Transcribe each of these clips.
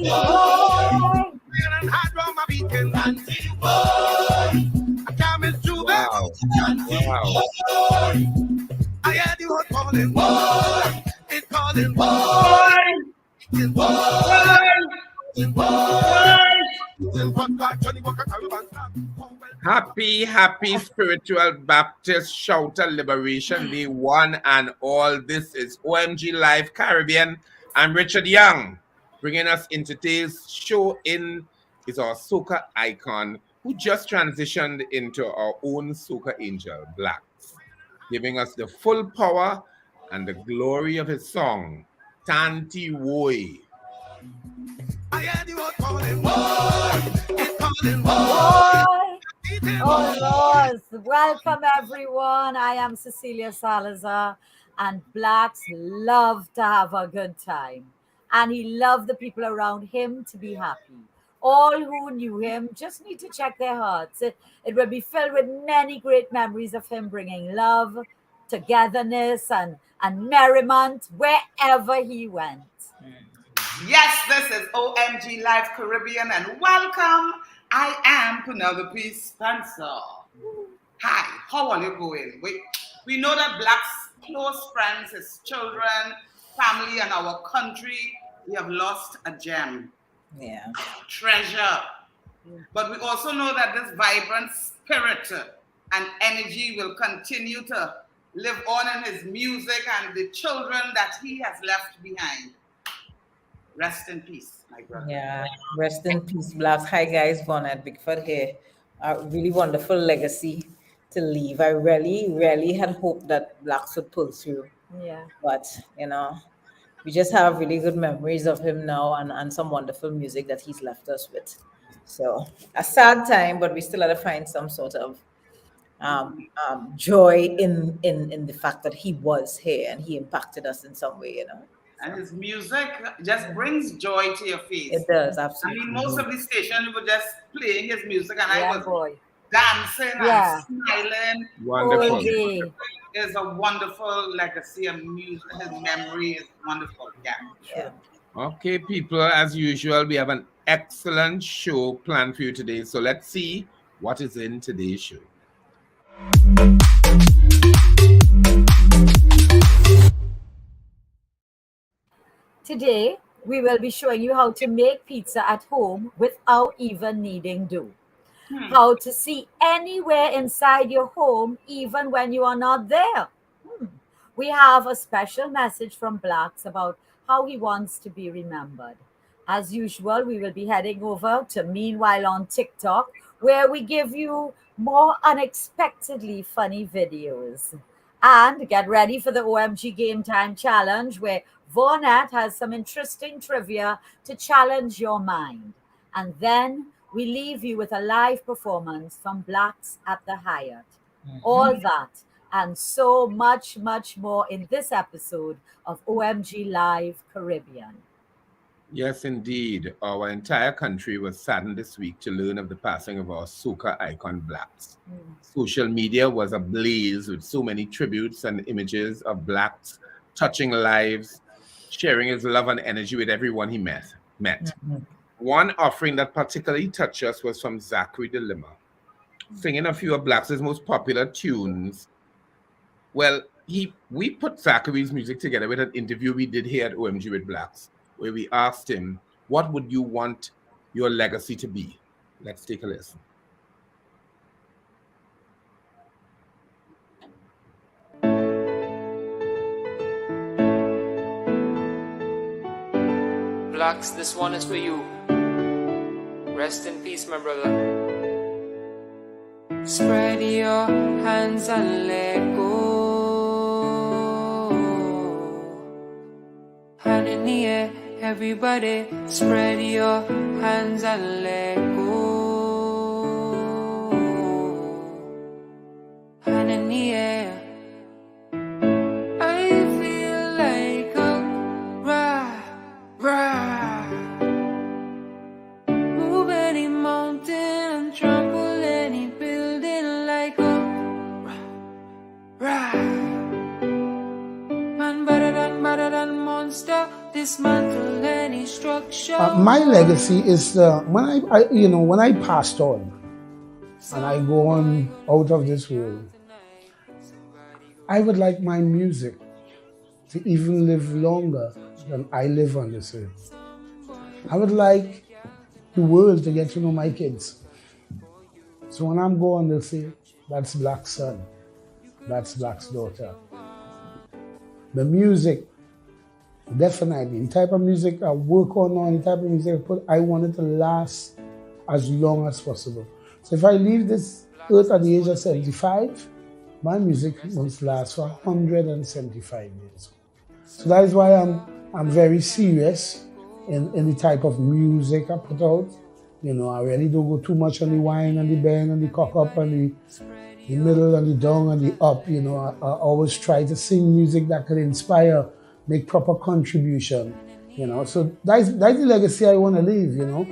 Wow. I had you calling boy, it's calling boy, it's Happy Spiritual Baptist Shouter Liberation Day, one and all. This is OMG Live Caribbean. I'm Richard Young. Bringing us in today's show is our soca icon who just transitioned into our own soca angel, Blacks, giving us the full power and the glory of his song, Tanti Woy. I had you calling boy, it's calling boy. Oh Lord, welcome everyone. I am Cecilia Salazar, and Blacks love to have a good time, and he loved the people around him to be happy. All who knew him just need to check their hearts. It will be filled with many great memories of him bringing love, togetherness, and merriment wherever he went. Yes, this is OMG Live Caribbean, and welcome. I am Penelope Spencer. Hi, how are you going? We know that Blacks' close friends, his children, family, and our country, we have lost a gem. Yeah. Treasure. But we also know that this vibrant spirit and energy will continue to live on in his music and the children that he has left behind. Rest in peace, my brother. Yeah, rest in peace, Blacks. Hi guys, Vaughnette, Bigford here. A really wonderful legacy to leave. I really had hoped that Blacks would pull through. Yeah. But, we just have really good memories of him now and some wonderful music that he's left us with. So, a sad time, but we still had to find some sort of joy in the fact that he was here and he impacted us in some way, And his music just brings joy to your face. It does, absolutely. I mean, most of the stations were just playing his music, and I was dancing Yeah. and smiling. Wonderful. OMG. It's a wonderful legacy of music. His memory is wonderful. Yeah. Okay, people, as usual, we have an excellent show planned for you today. So let's see what is in today's show. Today, we will be showing you how to make pizza at home without even needing dough. How to see anywhere inside your home even when you are not there. We have a special message from Blacks about how he wants to be remembered. As usual, we will be heading over to Meanwhile on TikTok, where we give you more unexpectedly funny videos. And get ready for the OMG Game Time Challenge, where Vaughnette has some interesting trivia to challenge your mind. And then we leave you with a live performance from Blacks at the Hyatt. All that and so much, much more in this episode of OMG Live Caribbean. Yes, indeed. Our entire country was saddened this week to learn of the passing of our soca icon Blacks. Social media was ablaze with so many tributes and images of Blacks touching lives, sharing his love and energy with everyone he met. One offering that particularly touched us was from Zachary Dilemma, singing a few of Blacks' most popular tunes. Well, we put Zachary's music together with an interview we did here at OMG with Blacks, where we asked him, what would you want your legacy to be? Let's take a listen. Blacks, this one is for you. Rest in peace, my brother. Spread your hands and let go. Hand in the air, everybody. Spread your hands and let go. Hand in the air. I feel like a rah. Move any mountain and trample any building like a rah. Man better than monster, dismantle any structure. my legacy is when I passed on and I go on out of this world, I would like my music to even live longer than I live on this earth. I would like the world to get to know my kids. So when I'm gone, they'll say, that's Black's son, that's Black's daughter. The music, definitely, the type of music I work on, the type of music I put, I want it to last as long as possible. So if I leave this earth at the age of 75, my music must last for 175 years. So that is why I'm very serious in the type of music I put out. You know, I really don't go too much on the whine and the bend and the cock up and the middle and the down and the up. You know, I always try to sing music that can inspire, make proper contribution. You know, so that's the legacy I want to leave. You know,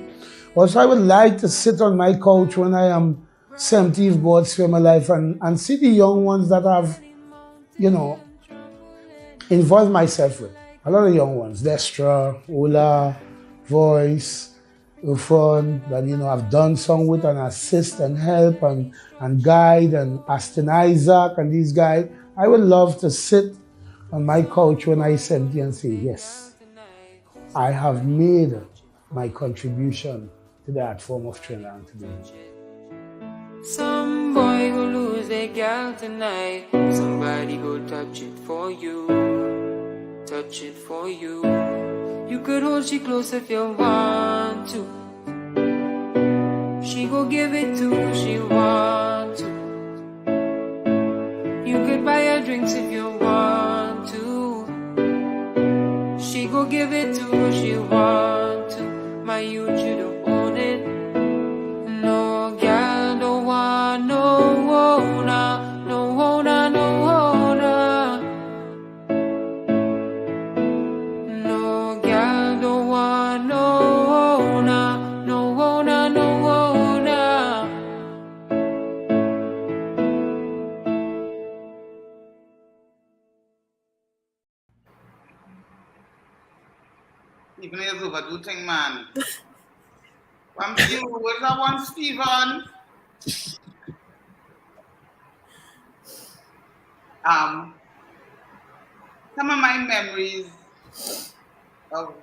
also I would like to sit on my couch when I am 70, if God spare my life, and see the young ones that I've, you know, involved myself with. A lot of young ones, Destra, Ola, Voice, Ufon, that, you know, I've done song with and assist and help and guide, and Aston Isaac and these guys. I would love to sit on my couch when I'm 70 and say, yes, I have made my contribution to the art form of Trinidad today. Some boy go lose their gal tonight. Somebody go touch it for you. Touch it for you. You could hold she close if you want to. She go give it to who she want to. You could buy her drinks if you want to. She go give it to who she want to. My youth, you don't own it. No gal don't want no owner. No owner, no owner. No gal don't want no owner. No owner, no owner. Even is overdo thing, man. From you, where's that one, Stephen? Some of my memories of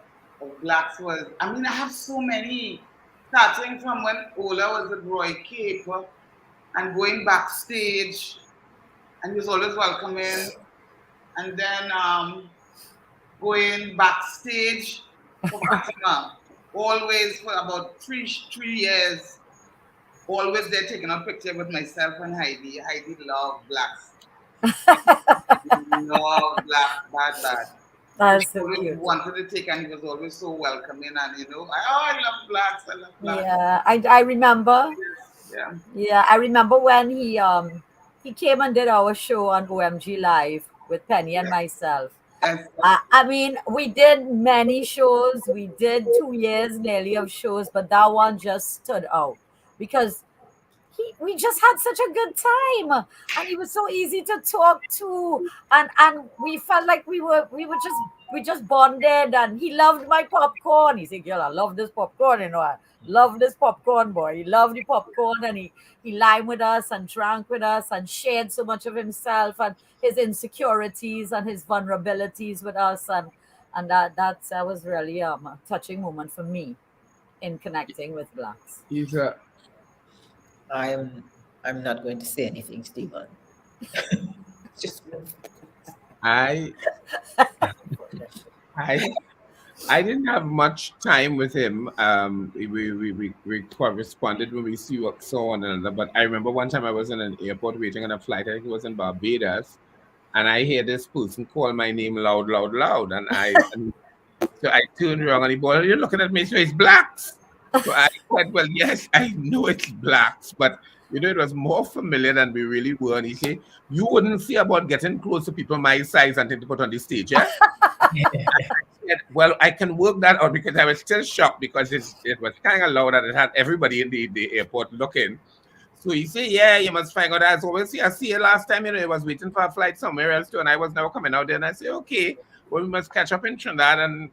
Blacks was, I mean, I have so many. Starting from when Ola was with Roy Cape and going backstage, and he was always welcoming. And then going backstage for Fatima, always for about three years, always there taking a picture with myself and Heidi. Heidi loved Blacks. Loved Blacks, bad. That's He so always cute. wanted to take, and he was always so welcoming, and you know, I love Blacks, I love Blacks. Yeah, I remember. Yeah. Yeah, I remember when he came and did our show on OMG Live with Penny and myself. Yes. I mean, we did many shows. We did 2 years nearly of shows, but that one just stood out because we just had such a good time, and he was so easy to talk to, and we felt like we just bonded, and he loved my popcorn. He said, "Girl, I love this popcorn, you know. I love this popcorn, boy." He loved the popcorn, and he limed with us and drank with us and shared so much of himself and his insecurities and his vulnerabilities with us, and that was really a touching moment for me in connecting with Blacks. He's a I'm not going to say anything, Stephen. Just I didn't have much time with him. We corresponded when we saw one another. But I remember one time I was in an airport waiting on a flight. I think it was in Barbados, and I hear this person call my name loud, and so I turned around and he said, "You're looking at me, so it's Blacks." So I said, "Well, yes, I know it's Blacks, but you know, it was more familiar than we really were." And he said, "You wouldn't see about getting close to people my size and to put on the stage, yeah?" I said, "Well, I can work that out," because I was still shocked because it was kind of loud and it had everybody in the airport looking. So he said, "Yeah, you must find out." As always, I see you last time, you know, I was waiting for a flight somewhere else too, and I was never coming out there. And I said, "Okay, well, we must catch up in Trinidad and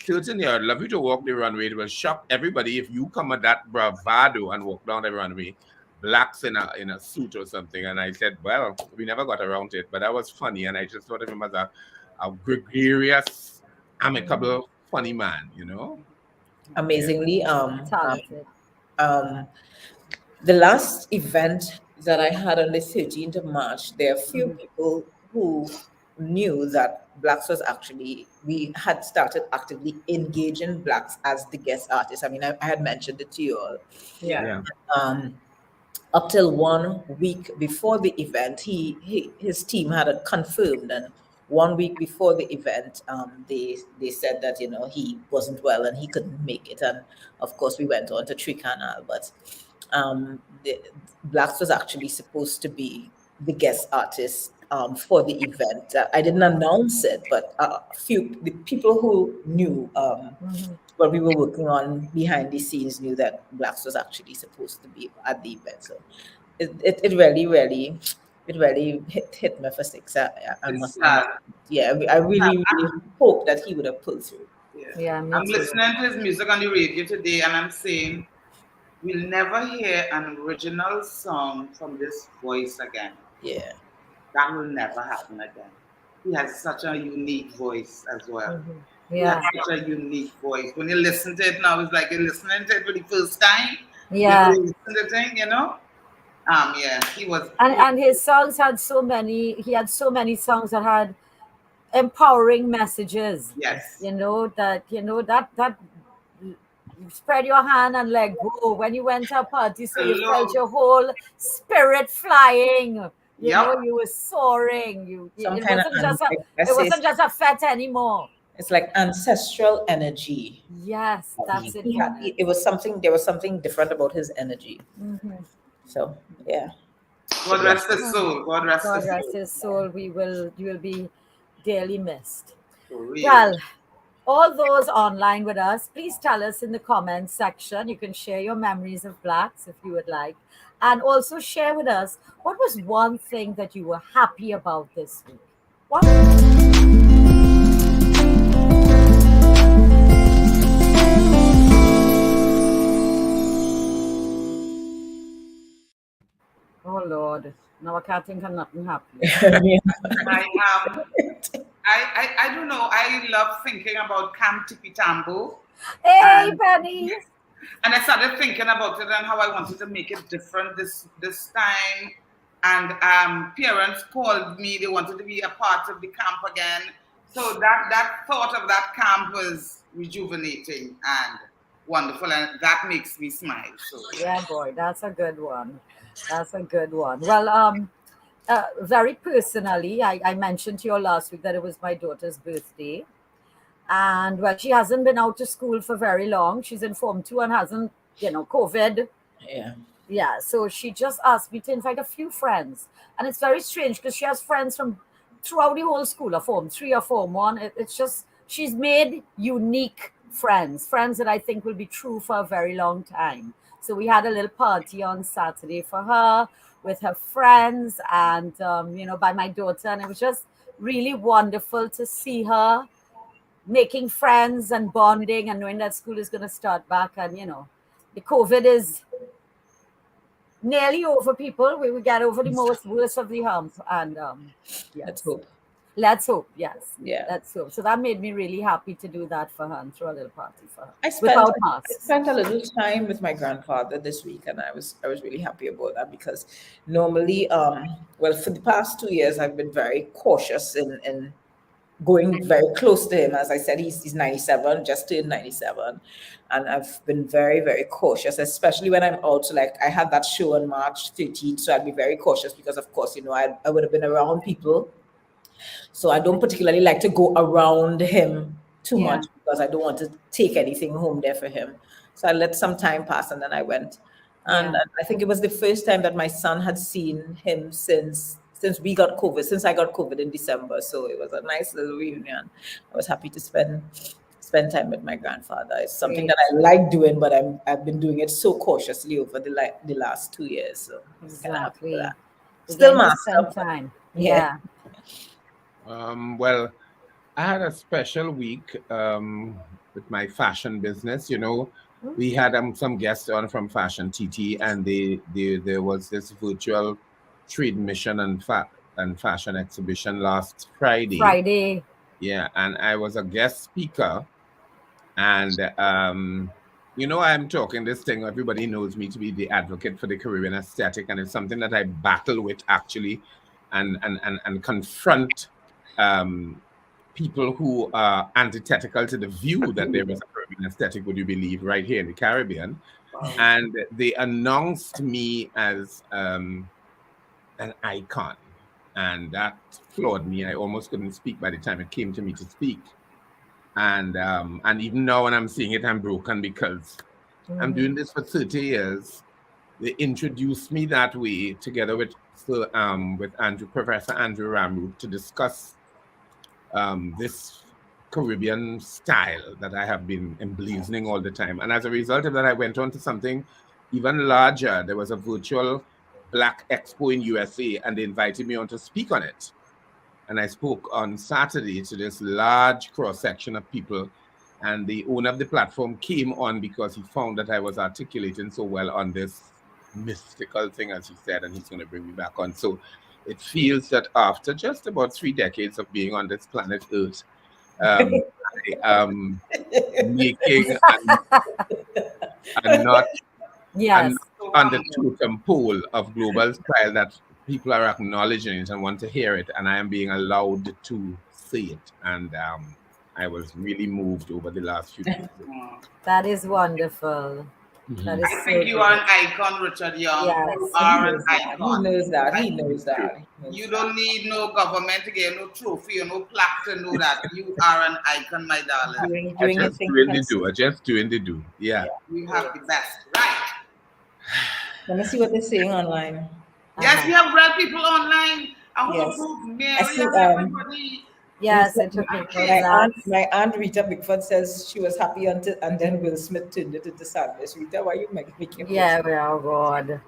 certainly, I'd love you to walk the runway. It will shock everybody if you come with that bravado and walk down the runway, blacks in a suit or something. And I said, well, we never got around to it, but that was funny. And I just thought of him as a gregarious, amicable, funny man, you know? Amazingly, Talented. the last event that I had on the 13th of March, there are few people who knew that Blacks was actually, we had started actively engaging Blacks as the guest artist. I mean, I had mentioned it to you all. Yeah. Up till 1 week before the event, his team had it confirmed, and 1 week before the event, they said that he wasn't well and he couldn't make it, and of course we went on to Tricanal, but the Blacks was actually supposed to be the guest artist for the event. I didn't announce it, but the people who knew what we were working on behind the scenes knew that Blacks was actually supposed to be at the event. So it really hit me for six. I It's must sad. I really hope that he would have pulled through. Yeah, me I'm too. listening to his music on the radio today, and I'm saying we'll never hear an original song from this voice again. Yeah. That will never happen again. He has such a unique voice as well. He Yeah. has such a unique voice. When you listen to it now, it's like you're listening to it for the first time. Yeah. You listen to the thing, he was. And his songs had so many. He had so many songs that had empowering messages. Yes. That spread your hand and let go when you went to a party, so you felt your whole spirit flying. You were soaring. It wasn't just a fete anymore. It's like ancestral energy. Yes, that's it. There was something different about his energy. So yeah. God rest his soul. God rest his soul. You will be dearly missed. Really. Well, all those online with us, please tell us in the comments section. You can share your memories of Blacks if you would like. And also share with us, what was one thing that you were happy about this week? Oh Lord, now I can't think of nothing happy. I don't know. I love thinking about Camp Tipitambo. Hey, Penny. And I started thinking about it and how I wanted to make it different this time. And parents called me; they wanted to be a part of the camp again. So that thought of that camp was rejuvenating and wonderful, and that makes me smile. So yeah, boy, that's a good one. Well, very personally, I mentioned to you last week that it was my daughter's birthday. And well, she hasn't been out to school for very long. She's in Form 2 and hasn't, COVID. Yeah. So she just asked me to invite a few friends. And it's very strange because she has friends from throughout the whole school, of Form 3 or Form 1. It's just, she's made unique friends that I think will be true for a very long time. So we had a little party on Saturday for her with her friends and, by my daughter. And it was just really wonderful to see her making friends and bonding and knowing that school is going to start back. And, the COVID is nearly over, people. We will get over the worst of the hump. And yes. Let's hope. Yes. Yeah. Let's hope. So that made me really happy to do that for her and throw a little party for her. I spent a little time with my grandfather this week, and I was really happy about that because normally, for the past 2 years, I've been very cautious in going very close to him. As I said, he's 97, just turned 97. And I've been very, very cautious, especially when I'm out. So like I had that show on March 13th, so I'd be very cautious because, of course, I would have been around people. So I don't particularly like to go around him too much because I don't want to take anything home there for him. So I let some time pass and then I went. And I think it was the first time that my son had seen him since we got COVID, since I got COVID in December. So it was a nice little reunion. I was happy to spend time with my grandfather. It's something that I like doing, but I've been doing it so cautiously over the last 2 years. So exactly. Still master time. Well, I had a special week with my fashion business. We had some guests on from Fashion TT, and there was this virtual trade mission and fashion exhibition last Friday. Friday. Yeah, and I was a guest speaker, and I'm talking this thing. Everybody knows me to be the advocate for the Caribbean aesthetic, and it's something that I battle with actually, and confront people who are antithetical to the view that there is a Caribbean aesthetic, would you believe, right here in the Caribbean. And they announced me as an icon. And that floored me. I almost couldn't speak by the time it came to me to speak. And even now when I'm seeing it, I'm broken because I'm doing this for 30 years. They introduced me that way together with Professor Andrew Ramroot to discuss this Caribbean style that I have been emblazoning all the time. And as a result of that, I went on to something even larger. There was a virtual Black Expo in USA, and they invited me on to speak on it. And I spoke on Saturday to this large cross-section of people. And the owner of the platform came on because he found that I was articulating so well on this mystical thing, as he said, and he's going to bring me back on. So it feels that after just about 3 decades of being on this planet Earth, I am making a notch on the totem pole of global style that people are acknowledging it and want to hear it, and I am being allowed to say it. And I was really moved over the last few days. That is wonderful. That is I think you are an icon, Richard Young. Yes. You are an icon. He knows that. He knows that. You don't need no government to get no trophy or no plaque to know that you are an icon, my darling. Doing I just doing the do. I just doing the do. Yeah. You have the best. Right. Let me see what they're saying online. Yes, we have real people online. I hope Yes. Mary I see, and everybody. Yes, my aunt Rita Bigford says she was happy until, and then Will Smith turned it into sadness. Rita, why you making Yeah, oh God.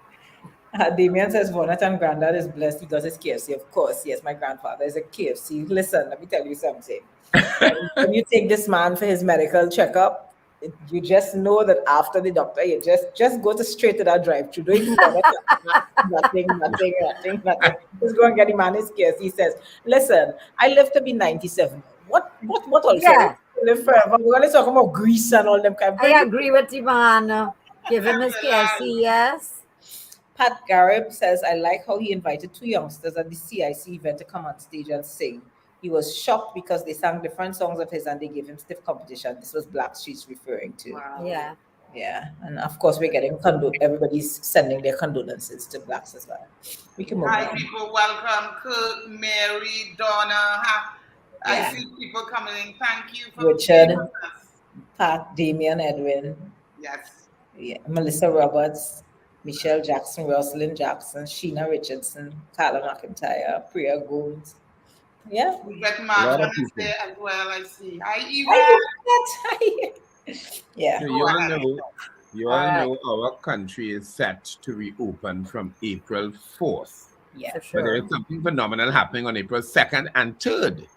Damien says Vaughnette and granddad is blessed. He got his KFC. Of course, yes, my grandfather is a KFC. Listen, let me tell you something. When you take this man for his medical checkup, you just know that after the doctor, you just go straight to that drive-through. Don't even nothing. Just go and get him on his KFC. He says, listen, I live to be 97. What also? Yeah. Live forever. We're going to talk about Greece and all them kind of things. I agree with you, man. Give him his KFC, yes. Pat Garib says, I like how he invited 2 youngsters at the CIC event to come on stage and sing. He was shocked because they sang different songs of his and they gave him stiff competition. This was Black Streets referring to. Wow. Yeah. Yeah. And of course, we're getting everybody's sending their condolences to Blacks as well. We can move Hi, on. people. Welcome. Kurt, Mary, Donna. I see people coming in. Thank you for Richard, being with us. Pat, Damien, Edwin. Yes. Yeah, Melissa Roberts, Michelle Jackson, Rosalind Jackson, Sheena Richardson, Carla McIntyre, Priya Gomes. Yeah. We get A lot Mark of on people. there as well. I see. Hi, Eva. Yeah. So you all know our country is set to reopen from April 4th. Yeah. For But sure. there is something phenomenal happening on April 2nd and 3rd.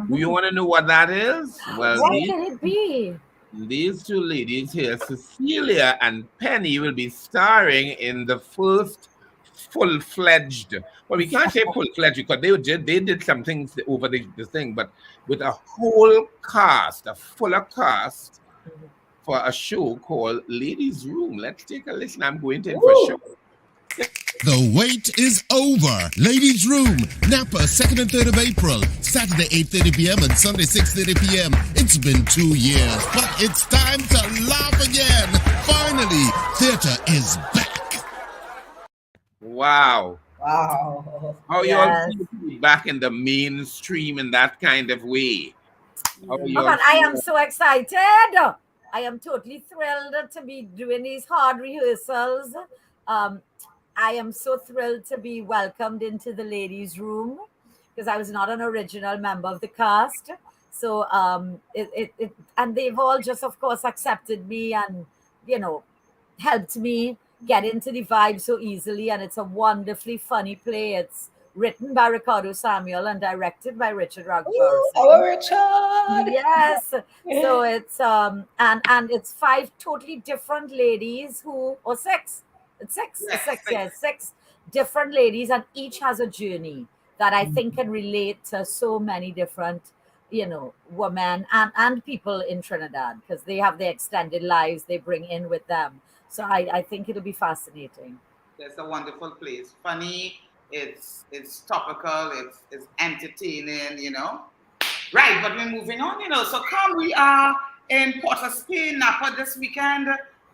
Do you want to know what that is? Well, What can it be? these 2 ladies here, Cecilia and Penny, will be starring in the first full-fledged, well, we can't say full-fledged because they did some things over the thing, but with a whole cast, a fuller cast for a show called Ladies' Room. Let's take a listen. I'm going to for sure. The wait is over. Ladies' Room, Napa, 2nd and 3rd of April, Saturday 8:30 p.m. and Sunday 6:30 p.m. It's been 2 years, but it's time to laugh again. Finally, theater is back. Wow. Wow. How you all see back in the mainstream in that kind of way? How you all I feel? am so excited. I am totally thrilled to be doing these hard rehearsals. I am so thrilled to be welcomed into the ladies' room because I was not an original member of the cast. So and they've all just, of course, accepted me and, helped me get into the vibe so easily. And it's a wonderfully funny play. It's written by Ricardo Samuel and directed by Richard Raghubar. Our Richard. Yes. So it's and it's 5 totally different ladies who, or 6. It's 6. Yes, It's 6, six. yes, 6 different ladies, and each has a journey that I think can relate to so many different, women and people in Trinidad, because they have their extended lives they bring in with them. So I think it'll be fascinating. It's a wonderful place. Funny, it's topical, it's entertaining, Right, but we're moving on, So we are in Port of Spain, Napa this weekend,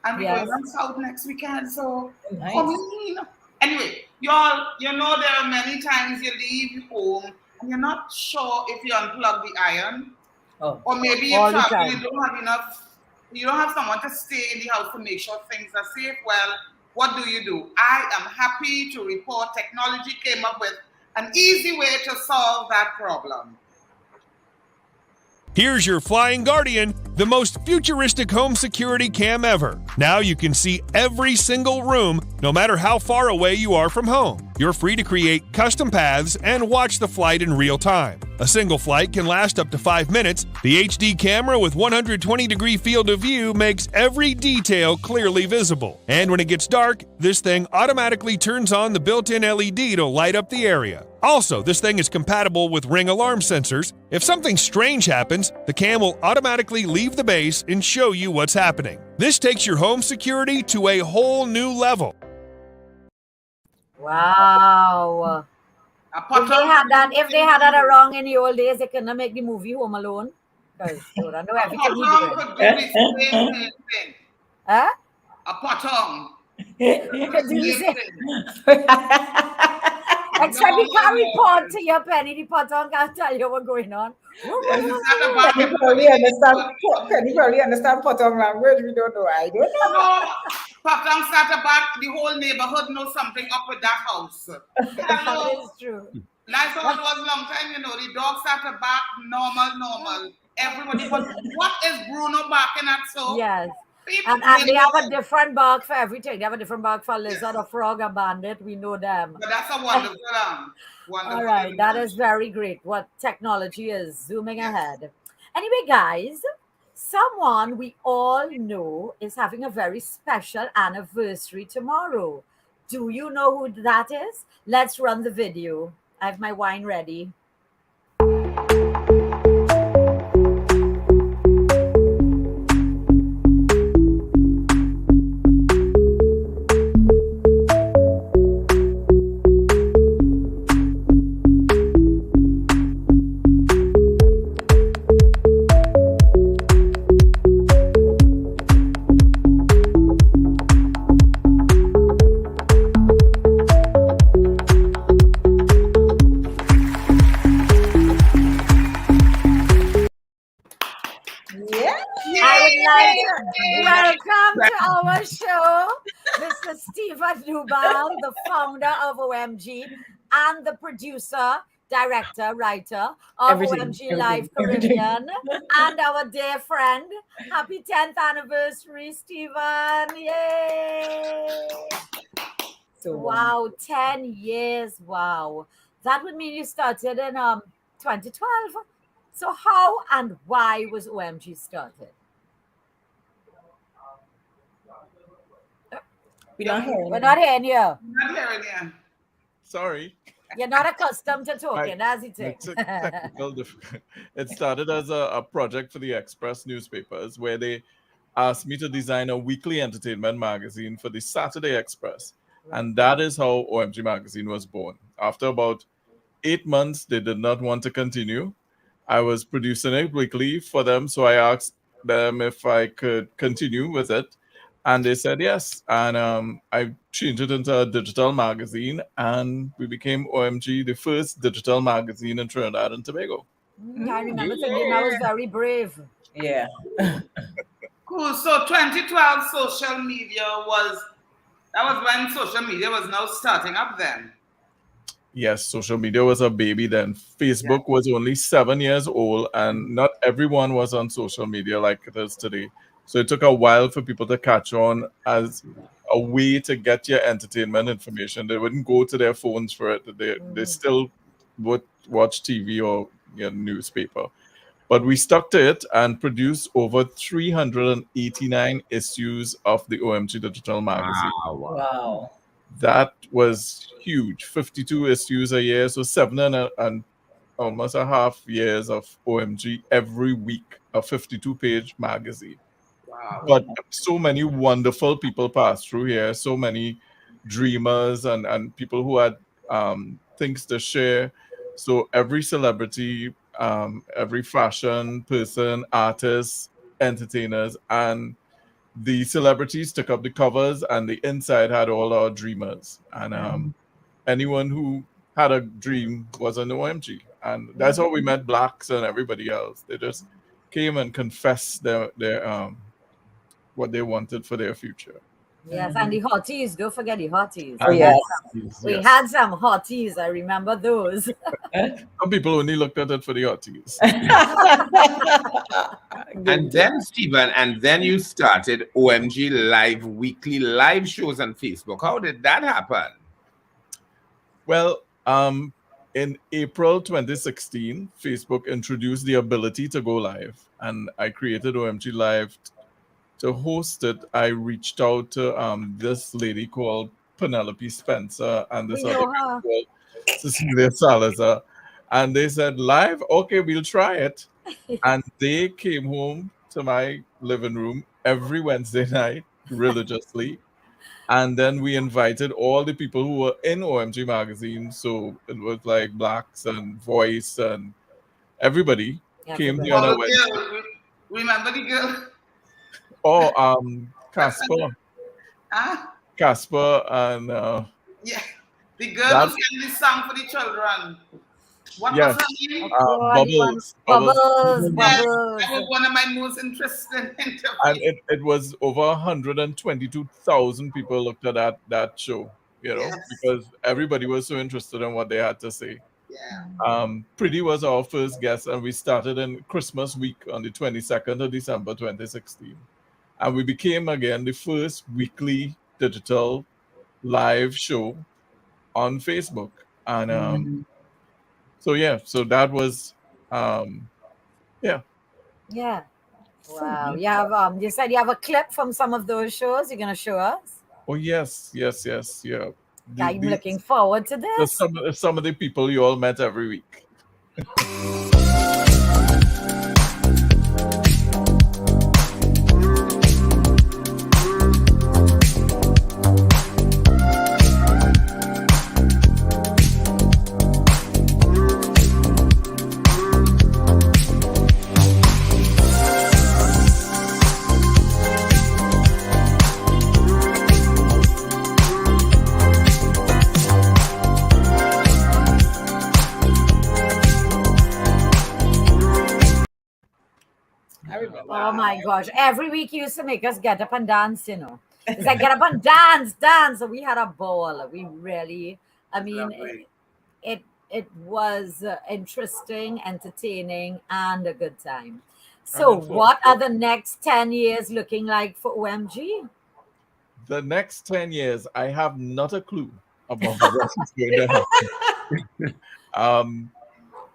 and we're Yes. going on south next weekend. So Nice. anyway, y'all, there are many times you leave home and you're not sure if you unplug the iron, Oh. or maybe All you're the traveling, time. you don't have enough. You don't have someone to stay in the house to make sure things are safe. Well, what do? I am happy to report technology came up with an easy way to solve that problem. Here's your Flying Guardian, the most futuristic home security cam ever. Now you can see every single room, no matter how far away you are from home. You're free to create custom paths and watch the flight in real time. A single flight can last up to 5 minutes. The HD camera with 120-degree field of view makes every detail clearly visible. And when it gets dark, this thing automatically turns on the built-in LED to light up the area. Also, this thing is compatible with Ring alarm sensors. If something strange happens, the cam will automatically leave the base and show you what's happening. This takes your home security to a whole new level. Wow. If they had that wrong in the old days, they couldn't make the movie Home Alone. Because I know everything he Potong did. could do the same thing. Huh? A potong. Could do the same. Except you can't report to your Penny. The Potong can't tell you what's going on. Penny probably understand Potong language. We don't know. I don't know. No, Potong sat back. The whole neighborhood knows something up with that house. Hello. That is true. That's how it was long time, The dog sat back, normal. Everybody, but what is Bruno barking at so? Yes. People And they have a know. different bark for everything. They have a different bark for lizard, a frog, a bandit. We know them. But that's a wonderful All right, that is very great. What technology is zooming ahead. Anyway, guys, someone we all know is having a very special anniversary tomorrow. Do you know who that is? Let's run the video. I have my wine ready. Welcome to our show, Mr. Stephen Dubal, the founder of OMG and the producer, director, writer of OMG Live Caribbean, and our dear friend. Happy 10th anniversary, Stephen! Yay! So Wow, 10 years! Wow, that would mean you started in 2012. So how and why was OMG started? We're not hearing We're not hearing you. Not hearing you. Sorry. You're not accustomed to talking, as it It's is. a technical It started as a project for the Express newspapers where they asked me to design a weekly entertainment magazine for the Saturday Express. And that is how OMG Magazine was born. After about 8 months, they did not want to continue. I was producing it weekly for them, so I asked them if I could continue with it. And they said yes. And I changed it into a digital magazine, and we became OMG, the first digital magazine in Trinidad and Tobago. I remember thinking that was very brave. Yeah. Cool. So 2012 social media was when social media was now starting up then. Yes, social media was a baby then. Facebook was only 7 years old, and not everyone was on social media like it is today. So it took a while for people to catch on as a way to get your entertainment information. They wouldn't go to their phones for it. They still would watch TV or newspaper. But we stuck to it and produced over 389 issues of the OMG Digital Magazine. Wow. That was huge. 52 issues a year, so 7 and almost a half years of OMG every week, a 52-page magazine. Wow. But so many wonderful people passed through here, so many dreamers and people who had things to share. So every celebrity, every fashion person, artists, entertainers, and the celebrities took up the covers, and the inside had all our dreamers. And anyone who had a dream was an OMG. And that's how we met Blacks and everybody else. They just came and confessed their what they wanted for their future. Yes, and the hotties, don't forget the hotties. Oh, yes. We had some hotties, I remember those. Some people only looked at it for the hotties. And then, Stephen, and then you started OMG Live, weekly live shows on Facebook. How did that happen? Well, in April 2016, Facebook introduced the ability to go live, and I created OMG Live. To host it, I reached out to this lady called Penelope Spencer and this other girl called Cecilia Salazar. And they said, live? Okay, we'll try it. And they came home to my living room every Wednesday night religiously. And then we invited all the people who were in OMG magazine. So it was like Blacks and Voice and everybody came here on a Wednesday. Remember the girl? Oh, Casper. Huh? Casper and yeah, the girl who sang this song for the children. What was her name? Bubbles. Bubbles. That was one of my most interesting interviews. And it was over 122,000 people looked at that show, because everybody was so interested in what they had to say. Yeah. Pretty was our first guest, and we started in Christmas week on the 22nd of December 2016. And we became again the first weekly digital live show on Facebook. And so that was Yeah. Wow. You have you said you have a clip from some of those shows you're gonna show us? Oh yes. Yeah. I'm looking forward to this. Some of the people you all met every week. Oh my gosh. Every week you used to make us get up and dance, It's like get up and dance. And we had a ball. We really, it was interesting, entertaining, and a good time. So what are the next 10 years looking like for OMG? The next 10 years, I have not a clue about what is going to happen.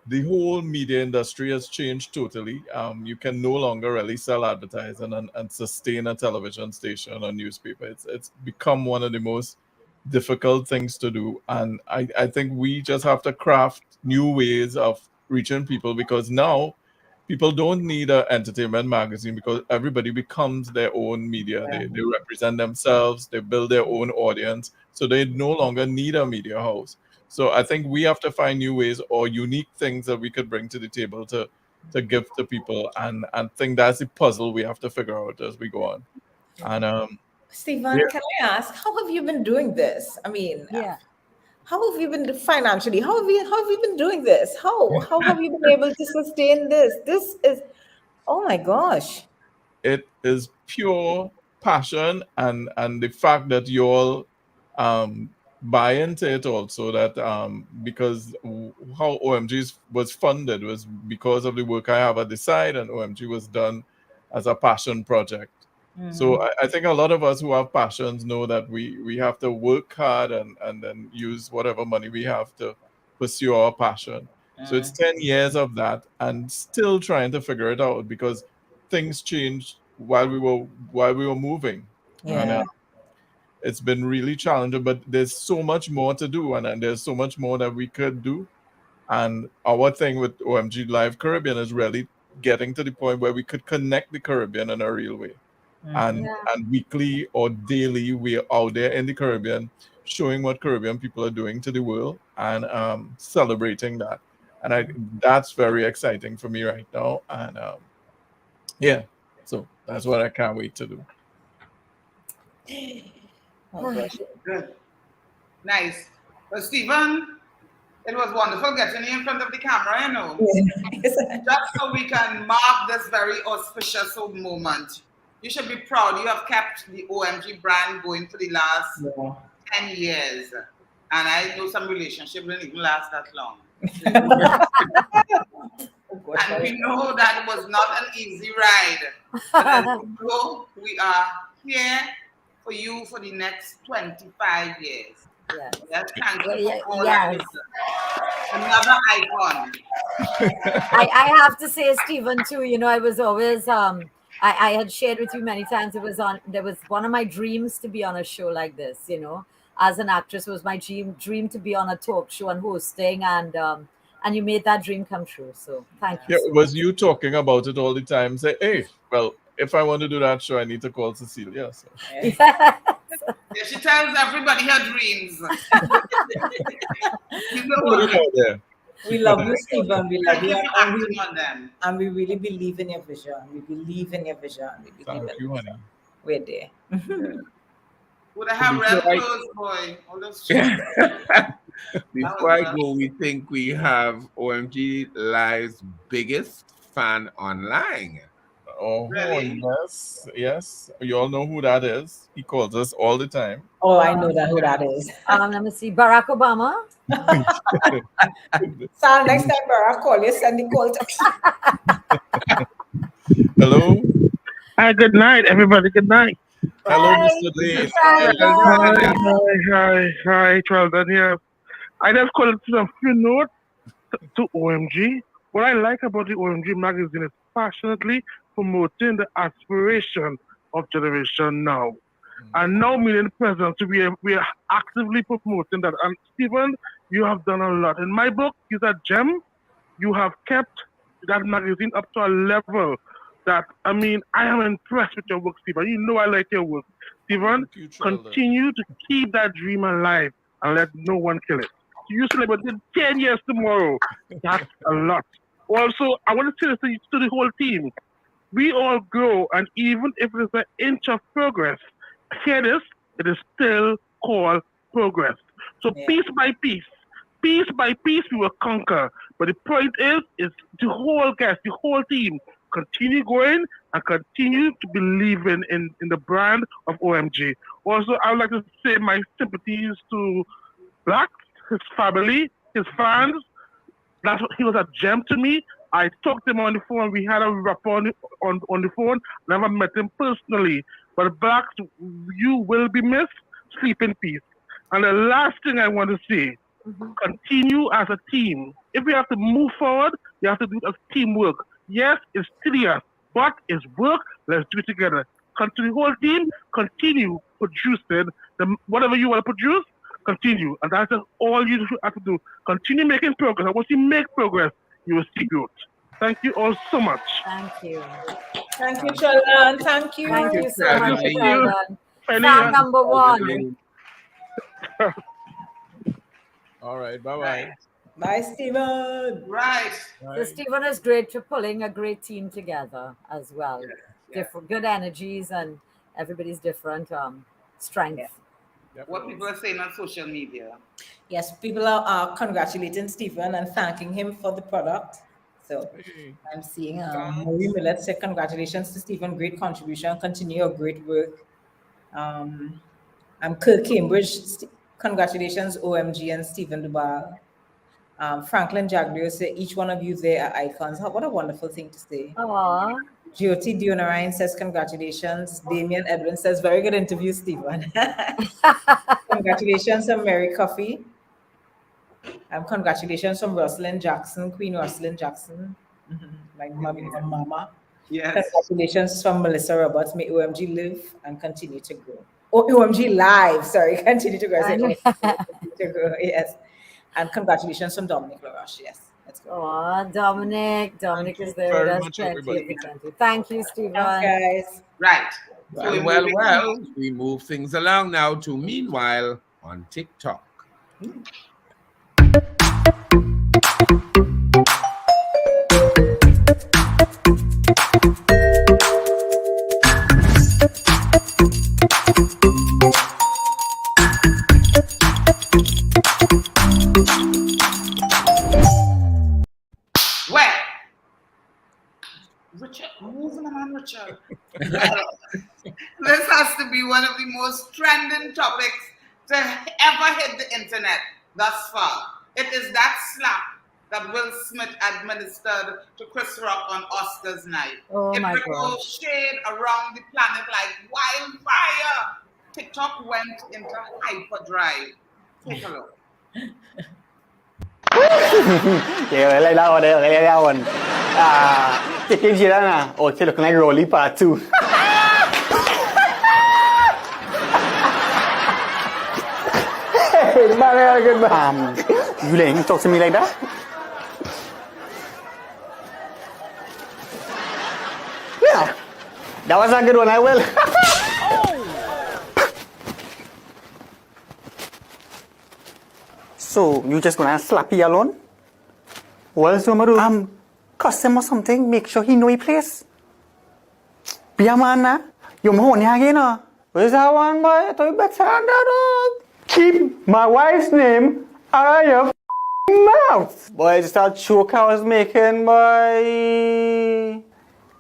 The whole media industry has changed totally. You can no longer really sell advertising and sustain a television station or newspaper. It's become one of the most difficult things to do. And I think we just have to craft new ways of reaching people, because now people don't need an entertainment magazine, because everybody becomes their own media. They represent themselves, they build their own audience. So they no longer need a media house. So I think we have to find new ways or unique things that we could bring to the table to give to people. And I think that's the puzzle we have to figure out as we go on. And Stephen, can I ask, how have you been doing this? How have you been financially? How have you been doing this? How have you been able to sustain this? This is, oh my gosh. It is pure passion and the fact that you all buy into it also, that because how OMG was funded was because of the work I have at the side, and OMG was done as a passion project. So I think a lot of us who have passions know that we have to work hard and then use whatever money we have to pursue our passion. So it's 10 years of that and still trying to figure it out because things changed while we were moving. And it's been really challenging, but there's so much more to do and there's so much more that we could do. And our thing with OMG Live Caribbean is really getting to the point where we could connect the Caribbean in a real way. And weekly or daily, we are out there in the Caribbean showing what Caribbean people are doing to the world and celebrating that. And that's very exciting for me right now. And so that's what I can't wait to do. Good. Nice. Well, Stephen, it was wonderful getting you in front of the camera, you know. Just so we can mark this very auspicious moment. You should be proud. You have kept the OMG brand going for the last 10 years. And I know some relationship didn't even last that long. And we know that it was not an easy ride. But as you know, we are here for you for the next 25 years. Yes, thank you for all that. Another icon. I have to say, Stephen, too, you know, I was always I had shared with you many times, there was one of my dreams to be on a show like this, you know. As an actress, it was my dream to be on a talk show and hosting, and you made that dream come true. So thank you. Yeah, was you talking about it all the time? Say, hey, well, if I want to do that show, I need to call Cecilia. So. Yeah, she tells everybody her dreams. You know what? We love you, Stephen. We love you. And we really believe in your vision. We believe in your vision. Thank you, honey. We're there. Would I have red clothes, boy? All those Before I go, we think we have OMG Live's biggest fan online. Oh, really? Yes. You all know who that is. He calls us all the time. Oh, I know who that is. Let me see. Barack Obama. So next time Barack call you, send the call to Hello. Hi, good night, everybody. Good night. Hello, Mr. Lee. Hi, Charlton here. I just called to a few notes to OMG. What I like about the OMG magazine is passionately promoting the aspiration of generation now. And now, meaning present, we are actively promoting that. And Stephen, you have done a lot. In my book, is a gem. You have kept that magazine up to a level that, I mean, I am impressed with your work, Stephen. You know I like your work. Stephen, continue to keep that dream alive and let no one kill it. You celebrated 10 years tomorrow. That's a lot. Also, I want to say this to the whole team. We all grow, and even if it is an inch of progress, hear this, it is still called progress. So piece by piece, we will conquer. But the point is the whole cast, the whole team, continue going and continue to believe in the brand of OMG. Also, I would like to say my sympathies to Black, his family, his fans. He was a gem to me. I talked to him on the phone. We had a rapport on the phone. Never met him personally. But Black, you will be missed. Sleep in peace. And the last thing I want to say, continue as a team. If we have to move forward, you have to do it as teamwork. Yes, it's tedious, but it's work. Let's do it together. The whole team, continue producing whatever you want to produce. Continue, and that's all you have to do. Continue making progress. And once you make progress, you will see growth. Thank you all so much. Thank you. Thank you, Sheldon. Thank you. Thank you so much, Sheldon. Fan number one. All right, bye-bye. Bye, Stephen. Right. So Stephen is great for pulling a great team together as well. Different good energies, and everybody's different strength. What people are saying on social media. Yes, people are congratulating Stephen and thanking him for the product. So I'm seeing Marie Millett said congratulations to Stephen, great contribution, continue your great work. I'm Kirk Cambridge, congratulations OMG and Stephen Duval. Franklin Jaglio said, each one of you there are icons. What a wonderful thing to say. Aww. Jyoti Dionarine says, congratulations. Damien Edwin says, very good interview, Stephen. Congratulations from Mary Coffey. Congratulations from Rosalind Jackson, Queen Rosalind Jackson. My mama. Yes. Congratulations from Melissa Roberts. May OMG live and continue to grow. Oh, OMG live, sorry, continue to grow. Continue to grow, yes. And congratulations from Dominic LaRoche, yes. Let's go. Oh, Dominic is there with us. Thank you, Stephen. Thanks, guys. Right. Well. We move things along now to Meanwhile on TikTok. Well, Richard, moving on, Richard. This has to be one of the most trending topics to ever hit the internet thus far. It is that slap that Will Smith administered to Chris Rock on Oscars night. Oh my God. Ricocheted around the planet like wildfire. TikTok went into hyperdrive. Take a look. Kaya lại đau đây, lại đau còn cái gì đó nè, ôi cái được này rồi part 2. Hey, man, good man. You letting talk to me like that? Yeah, that was a good one. I will. So, you just gonna slap me alone? Well, so Maru, cost him or something, make sure he know he place. Be a man, na? You mo niya again, na? Where's that one, boy? I thought you better than that, dog. Keep my wife's name out of your mouth. Boy, just that joke I was making, boy.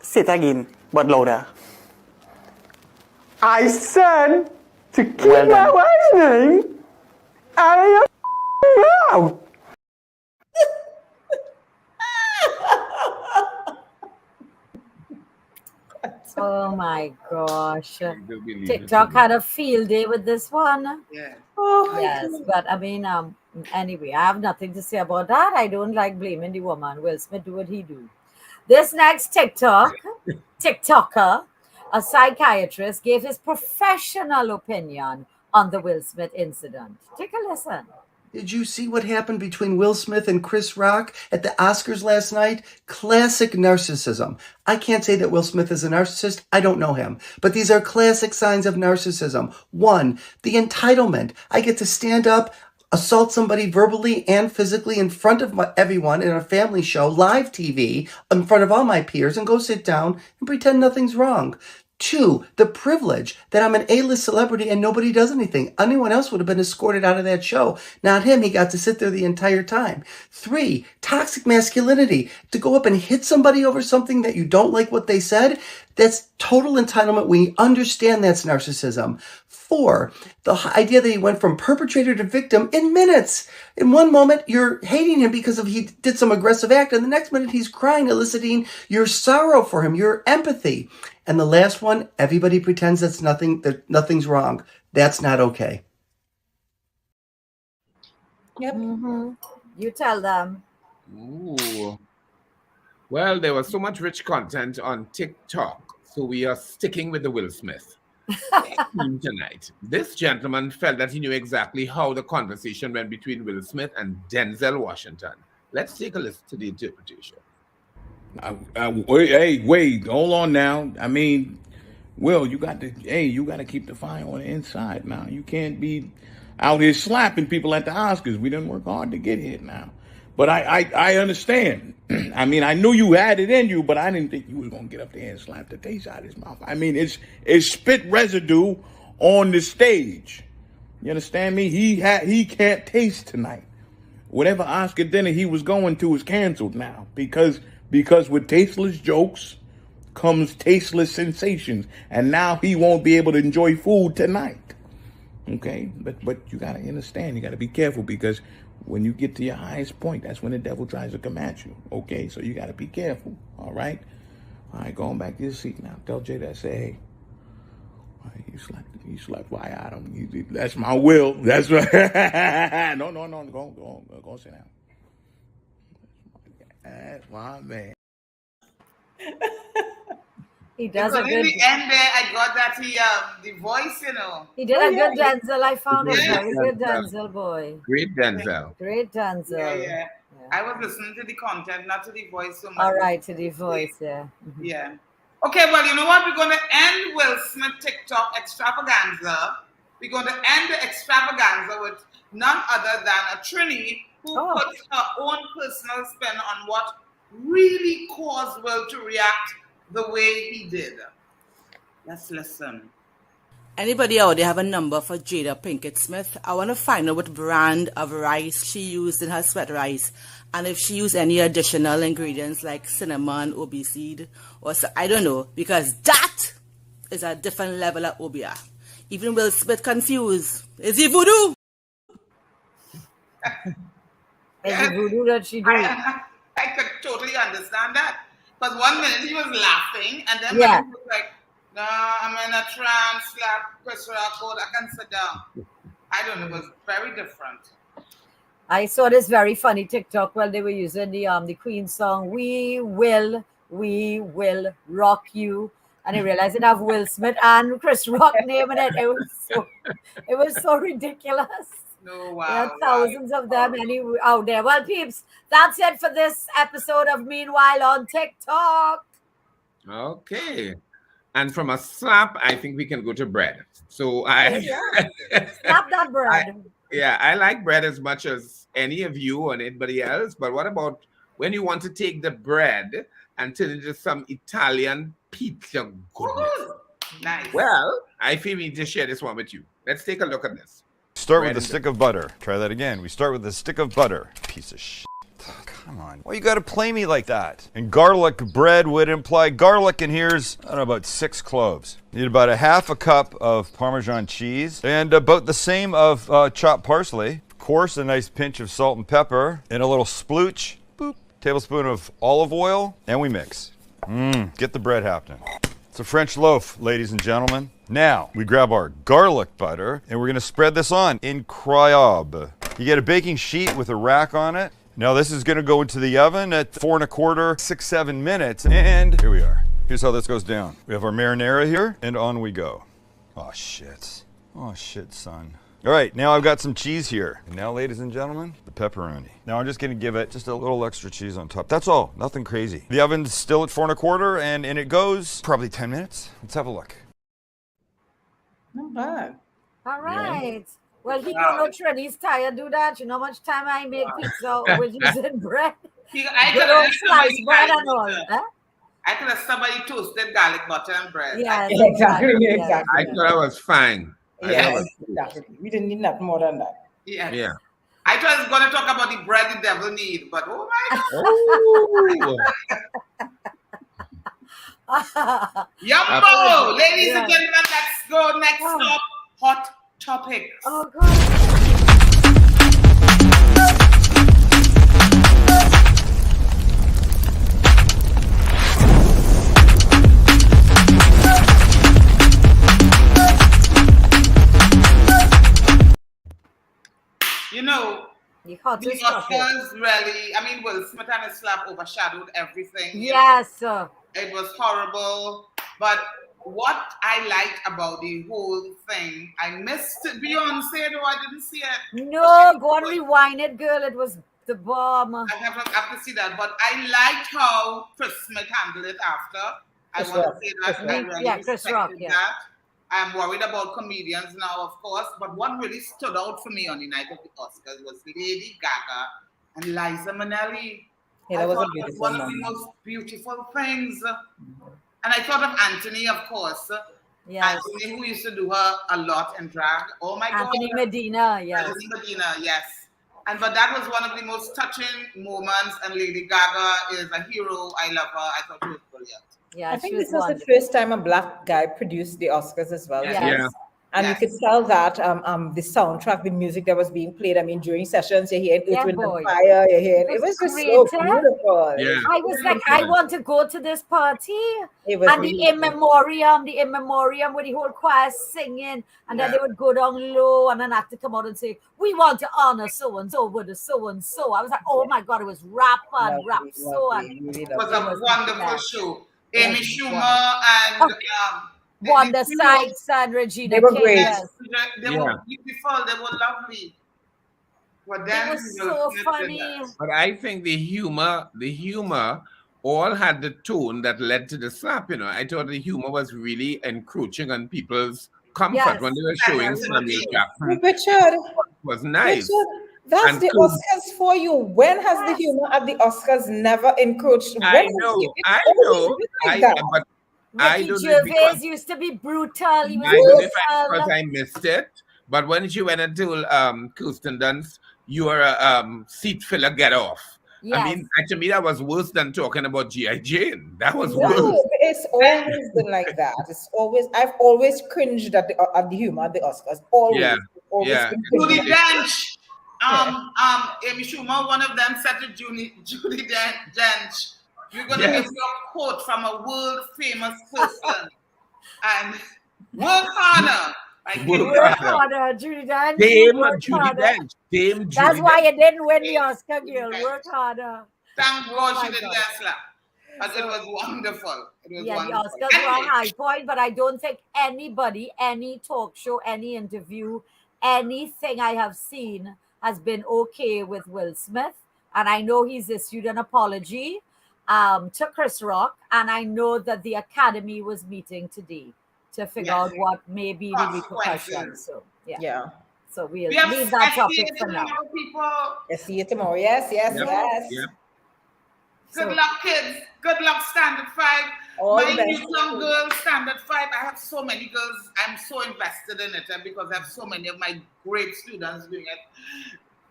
Say it again, but louder. I said to keep my wife's name out of your mouth. Oh my gosh. TikTok had a field day with this one. Yeah. Oh, yes, but I mean, anyway, I have nothing to say about that. I don't like blaming the woman. Will Smith do what he do. This next TikToker, a psychiatrist, gave his professional opinion on the Will Smith incident. Take a listen. Did you see what happened between Will Smith and Chris Rock at the Oscars last night? Classic narcissism. I can't say that Will Smith is a narcissist. I don't know him. But these are classic signs of narcissism. One, the entitlement. I get to stand up, assault somebody verbally and physically in front of everyone in a family show, live TV, in front of all my peers, and go sit down and pretend nothing's wrong. Two, the privilege that I'm an A-list celebrity and nobody does anything. Anyone else would have been escorted out of that show. Not him. He got to sit there the entire time. Three, toxic masculinity. To go up and hit somebody over something that you don't like what they said, that's total entitlement. We understand that's narcissism. Four, the idea that he went from perpetrator to victim in minutes. In one moment, you're hating him because he did some aggressive act, and the next minute he's crying, eliciting your sorrow for him, your empathy. And the last one, everybody pretends that nothing's wrong. That's not okay. Yep. Mm-hmm. You tell them. Ooh. Well, there was so much rich content on TikTok, so we are sticking with the Will Smith theme tonight. This gentleman felt that he knew exactly how the conversation went between Will Smith and Denzel Washington. Let's take a listen to the interpretation. Hey, wait, hold on now. I mean, Will, you got to keep the fire on the inside now. You can't be out here slapping people at the Oscars. We didn't work hard to get here now. But I understand. I mean, I knew you had it in you, but I didn't think you was gonna get up there and slap the taste out of his mouth. I mean, it's spit residue on the stage. You understand me? He can't taste tonight. Whatever Oscar dinner he was going to is canceled now because with tasteless jokes comes tasteless sensations, and now he won't be able to enjoy food tonight. Okay, but you gotta understand, you gotta be careful, because when you get to your highest point, that's when the devil tries to come at you. Okay, so you gotta be careful. All right, going back to your seat now. Tell Jay that, say, hey, you slept by Adam. That's my will. That's right. No, go sit down. That's my man. He does a because good. in the end there, I got that the voice, you know. He did a good Denzel. I found a Good very good Denzel. Denzel boy. Great Denzel. Great Denzel. Yeah. I was listening to the content, not to the voice so much. All right, to the voice, yeah. Yeah. Okay, well, you know what? We're going to end Will Smith TikTok extravaganza. We're going to end the extravaganza with none other than a Trini who puts her own personal spin on what really caused Will to react the way he did. Let's listen. Anybody out there have a number for Jada Pinkett Smith? I want to find out what brand of rice she used in her sweat rice, and if she used any additional ingredients like cinnamon, obi seed, or so, I don't know, because that is a different level of obia. Even Will Smith confused. Is he voodoo? Is he voodoo that she do? I could totally understand that. Because 1 minute he was laughing, and then when he was like, no, I'm in a trance, slap, Chris Rock, I can sit down. I don't know, it was very different. I saw this very funny TikTok while they were using the Queen song, We Will Rock You. And I realized it have Will Smith and Chris Rock name in it. It was so ridiculous. No, wow. There are thousands of them out there. Well, peeps, that's it for this episode of Meanwhile on TikTok. Okay. And from a slap, I think we can go to bread. So Slap that bread. I like bread as much as any of you or anybody else. But what about when you want to take the bread and turn it into some Italian pizza goodness? Nice. Well, I feel we need to share this one with you. Let's take a look at this. Start with a stick of butter. Try that again. We start with a stick of butter. Piece of shit. Oh, come on. Why you gotta play me like that? And garlic bread would imply garlic, and here's, I don't know, about 6 cloves. Need about a half a cup of Parmesan cheese and about the same of chopped parsley. Of course, a nice pinch of salt and pepper and a little splooch. Boop. Tablespoon of olive oil, and we mix. Get the bread happening. It's a French loaf, ladies and gentlemen. Now, we grab our garlic butter, and we're gonna spread this on. Incroyable. You get a baking sheet with a rack on it. Now this is gonna go into the oven at 4 1/4, 6-7 minutes, and here we are. Here's how this goes down. We have our marinara here, and on we go. Oh shit. Oh shit, son. All right, now I've got some cheese here. And now, ladies and gentlemen, the pepperoni. Now I'm just gonna give it just a little extra cheese on top. That's all, nothing crazy. The oven's still at 4 1/4, and in it goes probably 10 minutes. Let's have a look. Not bad. All right. Well, he don't know Trini's tired do that. You know how much time I make pizza with using bread? I could have slice bread and all. Huh? I could have somebody toasted garlic butter and bread. Yeah, exactly. I thought I was fine. Yeah, exactly. We didn't need nothing more than that. Yeah. I thought I was going to talk about the bread the devil need, but oh my God. Yumbo! Ladies and gentlemen, let's go next stop. Hot topics. Oh, God. You know, the Oscars really, I mean, Will Smith and his slap overshadowed everything. Yes. It was horrible. But what I liked about the whole thing, I missed Beyonce, though I didn't see it. No, go and rewind it, girl. It was the bomb. I have to see that. But I liked how Chris Smith handled it after. I want to say that. I really respected that. I'm worried about comedians now, of course, but what really stood out for me on the night of the Oscars was Lady Gaga and Liza Minnelli. Yeah, that was a beautiful one of the most beautiful things. And I thought of Anthony, of course. Yes. Anthony, who used to do her a lot in drag. Oh my God. Anthony Medina, yes. Anthony Medina, yes. But that was one of the most touching moments, and Lady Gaga is a hero. I love her. I thought she was brilliant. Yeah, I think this was the first time a black guy produced the Oscars as well. Yes. And you could tell that the soundtrack, the music that was being played, I mean, during sessions, you're hearing Earth, Wind, and Fire, you're hearing, it was just so beautiful. Yeah. I was like, I want to go to this party. It was And really the in memoriam with the whole choir singing, and then they would go down low and then have to come out and say, we want to honor so-and-so with a so-and-so. I was like, oh my God, it was rap and rap so. And it was a wonderful show. Amy Schumer and Wanda Sykes and Regina They were King. great. Yes. They were beautiful. They were lovely. But then it was so funny. But I think the humor all had the tone that led to the slap. You know, I thought the humor was really encroaching on people's comfort when they were showing Samuel Jackson. Richard, Was nice. Richard, that's And the Oscars for you. When has the humor at the Oscars never encroached? I know. But I Ricky don't Gervais used to be brutal. He was I don't know if brutal. because I missed it, but when she went into Kirsten Dunst, you are a seat filler, get off. Yes. I mean, to me, that was worse than talking about G.I. Jane. That was No, worse. it's always been like that. I've always cringed at the humor at the Oscars. Always. Yeah. Always Yeah. been Judy cringed. Dench. Amy Schumer, one of them said to Judy Dench, you're going to get your quote from a world famous person and work harder. Work harder, Judy Dench. That's why you didn't win the Oscar, girl. Work harder. Thank God she my didn't God. get slapped. But it was wonderful. It was Yeah, wonderful. the Oscars were a high point, but I don't think anybody, any talk show, any interview, anything I have seen has been okay with Will Smith. And I know he's issued an apology to Chris Rock. And I know that the Academy was meeting today to figure out what may be the repercussions. So, yeah. So we'll leave that topic for now. See you tomorrow. Yes. Good luck, kids. Good luck, Standard 5. My new young girl, Standard 5. I have so many girls. I'm so invested in it because I have so many of my great students doing it.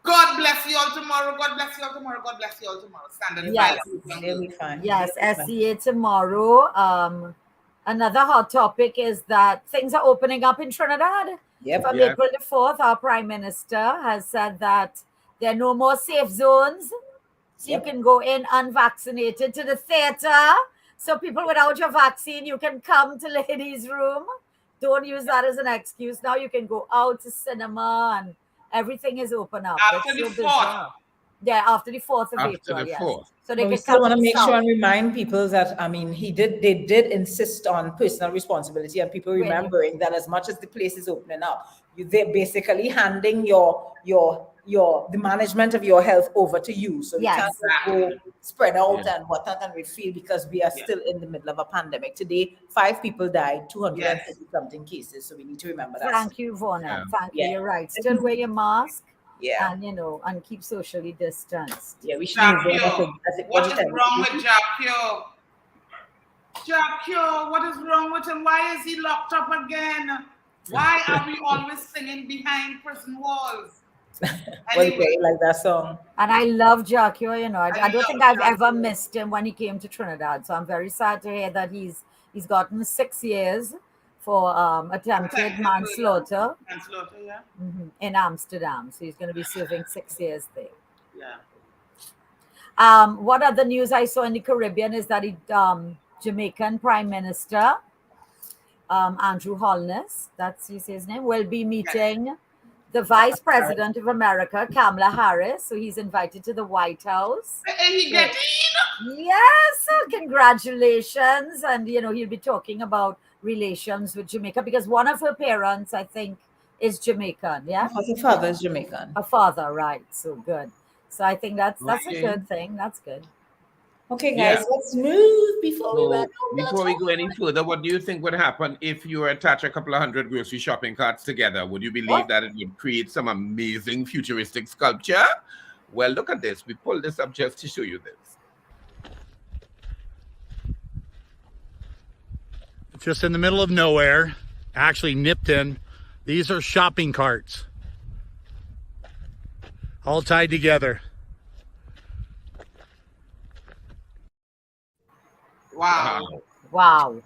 God bless you all tomorrow. God bless you all tomorrow. God bless you all tomorrow. Standard 5. They'll be fine. Yes, SCA tomorrow. Another hot topic is that things are opening up in Trinidad. From April the 4th, our Prime Minister has said that there are no more safe zones. So you can go in unvaccinated to the theater. So people without your vaccine, you can come to ladies' room. Don't use that as an excuse. Now you can go out to cinema and everything is open up. After the 4th. Yeah, after the 4th of After April. the Yes. 4th. So they we can still come want to to make South. sure and remind people that they did insist on personal responsibility and people remembering that as much as the place is opening up, they're basically handing the management of your health over to you. So you can't just go spread out and whatnot and we feel because we are still in the middle of a pandemic. Today, 5 people died, 250 something cases. So we need to remember that. Thank you, Vaughnette. Thank you. You're right. Still wear your mask. Yeah. And and keep socially distanced. Yeah, we should what is wrong with Jacquio? Jacquio, what is wrong with him? Why is he locked up again? Why are we always singing behind prison walls? Anyway, like that song. And I love Jacquio, I don't think I've ever missed him when he came to Trinidad. So I'm very sad to hear that he's gotten 6 years for attempted manslaughter in Amsterdam. So he's going to be serving 6 years there. Yeah. What other news I saw in the Caribbean is that Jamaican Prime Minister Andrew Holness, that's his name, will be meeting the Vice President of America, Kamala Harris. So he's invited to the White House. And he get in? Yes, congratulations. And, he'll be talking about relations with Jamaica because one of her parents, I think, is Jamaican. Yeah. Her father is Jamaican. Her father, right. So good. So I think that's a good thing. That's good. Okay, guys, let's move Before we go any further, what do you think would happen if you attach a couple of 100 grocery shopping carts together? Would you believe that it would create some amazing futuristic sculpture? Well, look at this. We pulled this up just to show you this. Just in the middle of nowhere, actually Nipton. These are shopping carts, all tied together. Wow. Wow,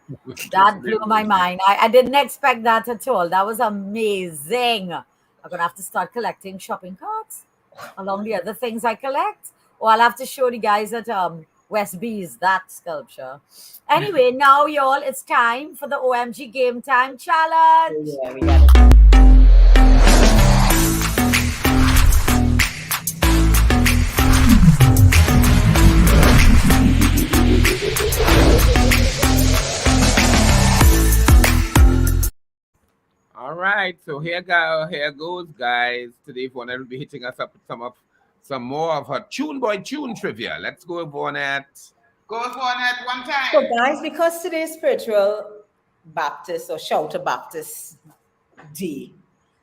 that blew my mind. I didn't expect that at all. That was amazing. I'm gonna have to start collecting shopping carts along the other things I collect. Or I'll have to show the guys at West B's that sculpture. Anyway, now y'all, it's time for the OMG Game Time Challenge. Yeah, we got it. All right, so here goes, guys. Today, Vaughnette will be hitting us up with some more of her Tune Boy Tune trivia. Let's go, Vaughnette. Go, Vaughnette, one time. So, guys, because today is Spiritual Baptist or Shouter Baptist Day,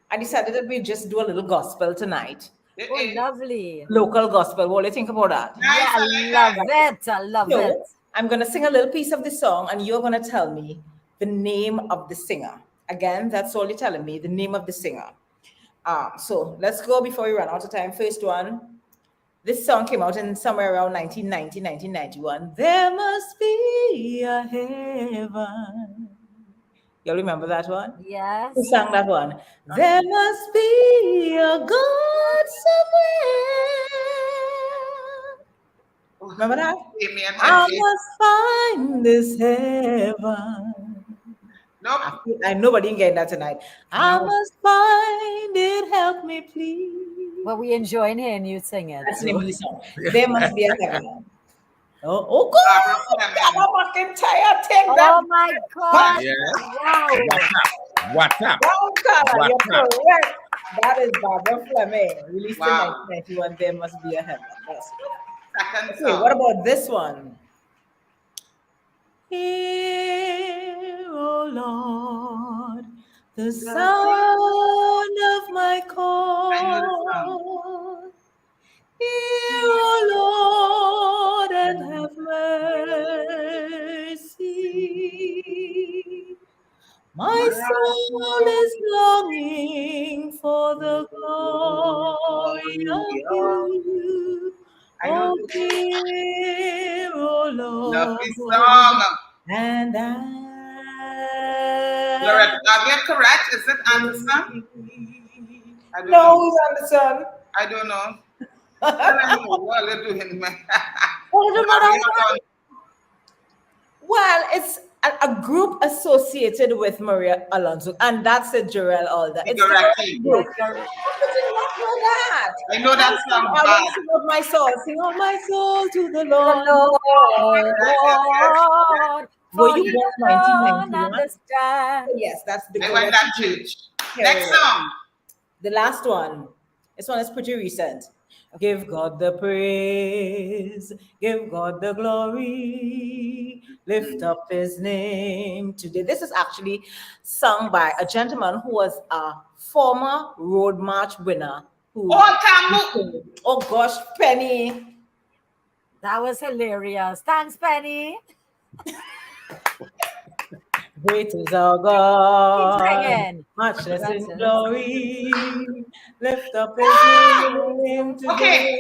I decided that we'd just do a little gospel tonight. Oh, lovely. Local gospel. What do you think about that? Yeah, I love it. I love it. I'm going to sing a little piece of the song, and you're going to tell me the name of the singer. Again, that's all you're telling me, the name of the singer. So let's go before we run out of time. First one. This song came out in somewhere around 1990, 1991. There must be a heaven. Y'all remember that one? Yes. Who sang that one? There must be a God somewhere. Remember that? I must find this heaven. Nope. Nobody can get that tonight. I must find it. Help me, please. Well, we enjoying hearing you sing it. That's the name of the song. There must be a heaven. Oh God! I'm entire thing. Oh my God! Yeah. Wow! What's up? You're correct. That is Barbara Fleming, released in 1991. There must be a heaven. Okay, what about this one? Hear, oh Lord, the sound of my call. Hear, oh Lord, and have mercy. My soul is longing for the glory of you. Oh, hear, oh Lord. Lovely song. And Loretta, are we correct? Is it Anderson? No, who's Anderson? I don't know. What are you doing, man? Well, it's a group associated with Maria Alonso, and that's a Jarrell Alder. It's correct. I did not know that. I know that song. I want to sing out my soul. Sing out my soul to the Lord. Were you born 1991? Yes, that's the. I went that church. Next song. The last one. This one is pretty recent. Give God the praise, give God the glory, lift up his name today. This is actually sung by a gentleman who was a former Road March winner. Oh gosh, Penny. That was hilarious. Thanks, Penny. Great is our God, matchless in glory. Lift up his name today. Okay.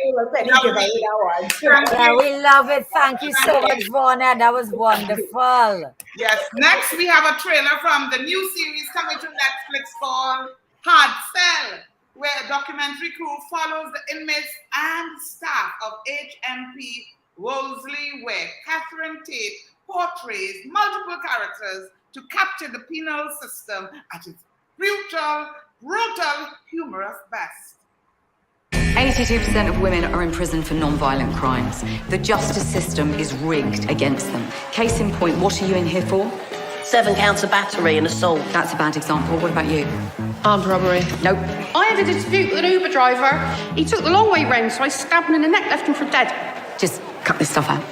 Yeah, we love it. Thank you so much, Vaughnette. That was wonderful. Yes. Next, we have a trailer from the new series coming to Netflix called Hard Cell, where a documentary crew follows the inmates and staff of HMP Wolseley, where Catherine Tate portrays multiple characters to capture the penal system at its brutal, humorous best. 82% of women are in prison for non-violent crimes. The justice system is rigged against them. Case in point, what are you in here for? 7 counts of battery and assault. That's a bad example. What about you? Armed robbery. Nope. I had a dispute with an Uber driver. He took the long way round, so I stabbed him in the neck, left him for dead. Just cut this stuff out.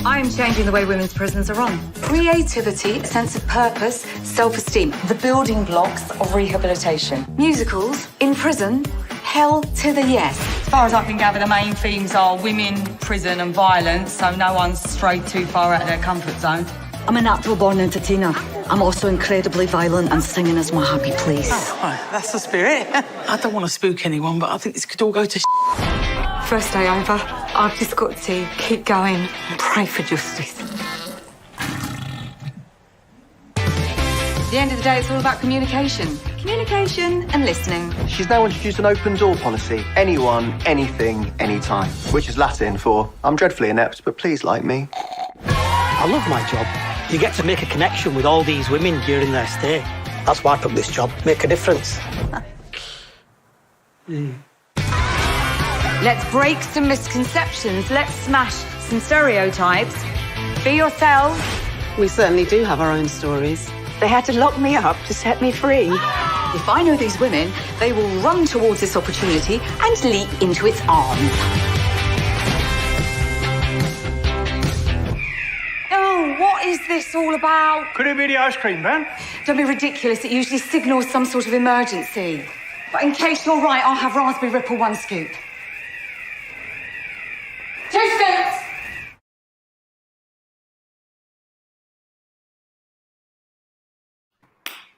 I am changing the way women's prisons are run. Creativity, sense of purpose, self-esteem, the building blocks of rehabilitation. Musicals, in prison, hell to the yes. As far as I can gather, the main themes are women, prison and violence, so no one's strayed too far out of their comfort zone. I'm a natural born entertainer. I'm also incredibly violent and singing is my happy place. Oh, that's the spirit. I don't want to spook anyone, but I think this could all go to First day over, I've just got to keep going and pray for justice. At the end of the day, it's all about communication. Communication and listening. She's now introduced an open door policy. Anyone, anything, anytime. Which is Latin for, I'm dreadfully inept, but please like me. I love my job. You get to make a connection with all these women during their stay. That's why I took this job. Make a difference. Let's break some misconceptions. Let's smash some stereotypes. Be yourself. We certainly do have our own stories. They had to lock me up to set me free. If I know these women, they will run towards this opportunity and leap into its arms. Oh, what is this all about? Could it be the ice cream van? Don't be ridiculous. It usually signals some sort of emergency. But in case you're right, I'll have raspberry ripple 1 scoop. 2 scoops!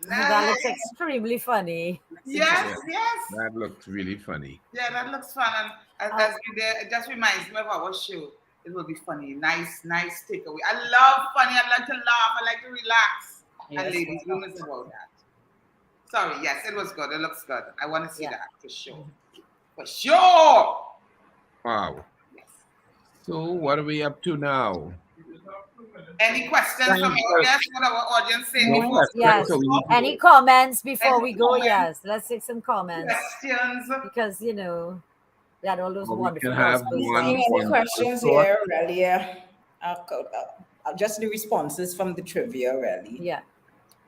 That looks extremely funny. Yes, yes. That looked really funny. Yeah, that looks fun. And as it just reminds me of our show. It will be funny. Nice takeaway. I love funny. I like to laugh. I like to relax. Yes. And ladies' room is about that. Sorry, yes, it was good. It looks good. I want to see that for sure. For sure. Wow. Yes. So what are we up to now? Any questions from you? Yes, what our audience saying before? Yes. Any comments before we go? Yes. Let's take some comments. Questions. Because, you know, we had all those wonderful Any questions here, really? I'll just the responses from the trivia, really. Yeah.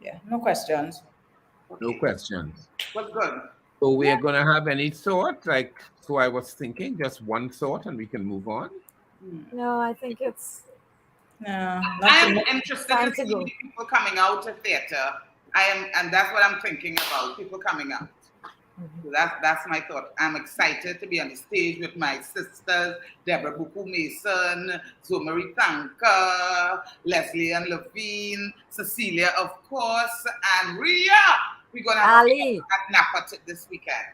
Yeah, no questions. No questions. What's good? So we are going to have any thought? So I was thinking just one thought and we can move on. No, I think it's... No. I'm interested to see people coming out to theatre. And that's what I'm thinking about, people coming out. So that's my thought. I'm excited to be on the stage with my sisters, Deborah Buku Mason, Zomari Tanka, Leslie and Levine, Cecilia, of course, and Ria. We're going to have Ali at Napa this weekend.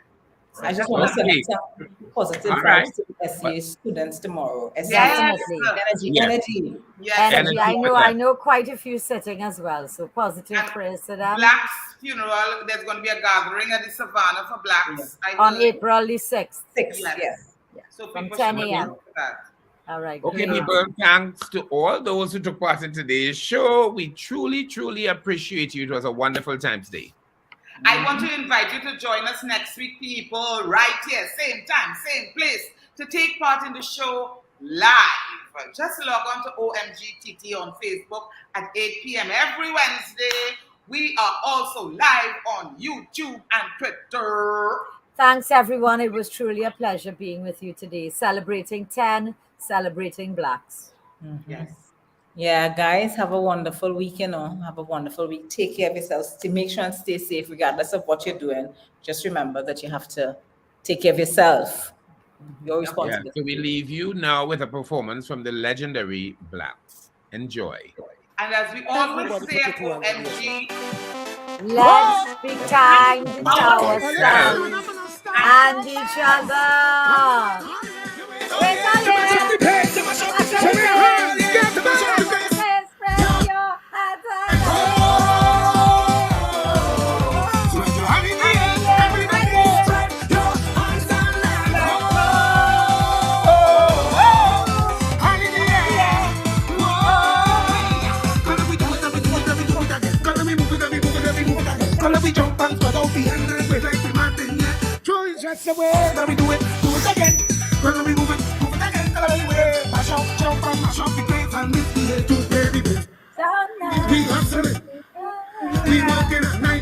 I just want to send some positive vibes to the SCA students tomorrow. Definitely. Energy. Yes. Energy. I know quite a few sitting as well. So positive prayers to them. Blacks funeral. There's going to be a gathering at the Savannah for Blacks. On April the 6th. Yes. So from people 10 should a.m. look at that. All right. Okay, great. people, thanks to all those who took part in today's show. We truly, truly appreciate you. It was a wonderful time today. I want to invite you to join us next week, people, right here, same time, same place, to take part in the show live. Just log on to OMG TT on Facebook at 8 p.m. every Wednesday. We are also live on YouTube and Twitter. Thanks, everyone. It was truly a pleasure being with you today, celebrating 10, celebrating Blacks. Yes. Yeah, guys, have a wonderful week, Have a wonderful week. Take care of yourselves. To make sure and stay safe, regardless of what you're doing. Just remember that you have to take care of yourself. Your responsibility. Yeah, so we leave you now with a performance from the legendary Blacks. Enjoy. And as we always say at OMG, let's be kind to ourselves and each other. That's the way. Let me do it again. Let me move it again. Mash up the place and lift the head to baby. We hustling. We working at night.